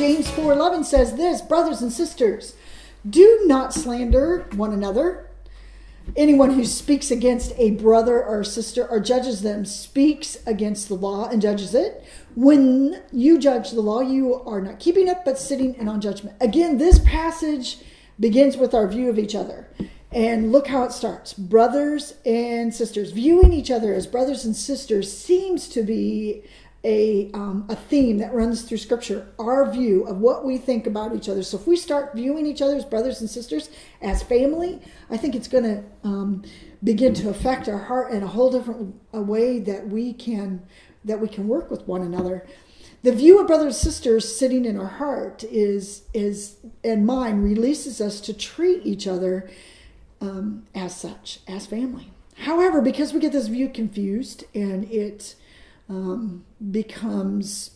James 4:11 says this, brothers and sisters, do not slander one another. Anyone who speaks against a brother or sister or judges them speaks against the law and judges it. When you judge the law, you are not keeping it, but sitting in on judgment. Again, this passage begins with our view of each other. And look how it starts. Brothers and sisters. Viewing each other as brothers and sisters seems to be a theme that runs through Scripture. Our view of what we think about each other. So if we start viewing each other as brothers and sisters, as family, I think it's going to begin to affect our heart in a whole different way that we can work with one another. The view of brothers and sisters sitting in our heart is and mind releases us to treat each other as such, as family. However, because we get this view confused and it becomes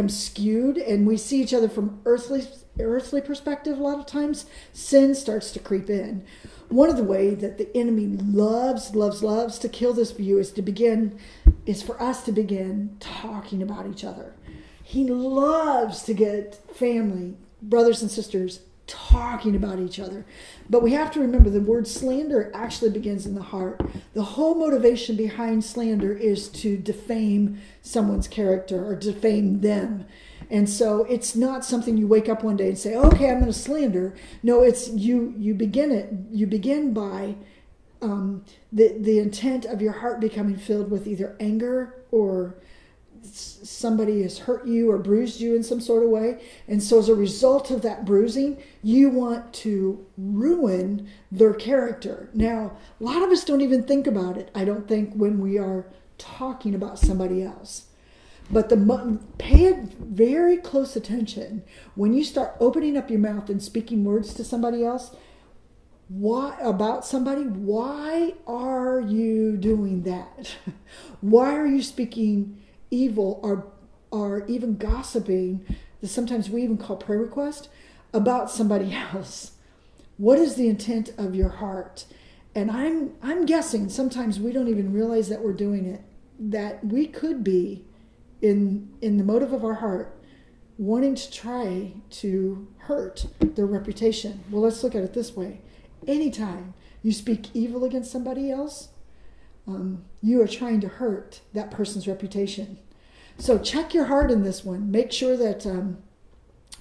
skewed, and we see each other from earthly perspective a lot of times, sin starts to creep in. One of the ways that the enemy loves to kill this view is for us to begin talking about each other. He loves to get family, brothers and sisters, talking about each other. But we have to remember the word slander actually begins in the heart. The whole motivation behind slander is to defame someone's character or defame them. And so it's not something you wake up one day and say, okay, I'm going to slander. No, it's you begin by the intent of your heart becoming filled with either anger or somebody has hurt you or bruised you in some sort of way. And so as a result of that bruising, you want to ruin their character. Now, a lot of us don't even think about it, I don't think, when we are talking about somebody else. But pay very close attention when you start opening up your mouth and speaking words to somebody else. Why are you doing that? Why are you speaking evil or even gossiping, that sometimes we even call prayer request, about somebody else? What is the intent of your heart? And I'm guessing sometimes we don't even realize that we're doing it, that we could be in the motive of our heart wanting to try to hurt their reputation. Well, let's look at it this way. Anytime you speak evil against somebody else, you are trying to hurt that person's reputation. So check your heart in this one. Make sure that,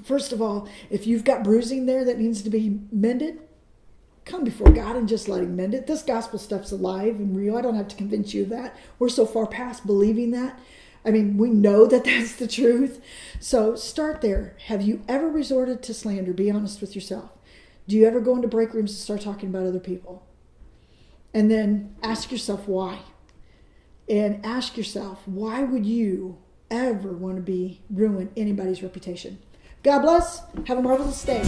first of all, if you've got bruising there that needs to be mended, come before God and just let Him mend it. This gospel stuff's alive and real. I don't have to convince you of that. We're so far past believing that. I mean, we know that that's the truth. So start there. Have you ever resorted to slander? Be honest with yourself. Do you ever go into break rooms and start talking about other people? And then ask yourself why. And ask yourself, why would you ever want to ruin anybody's reputation? God bless. Have a marvelous day.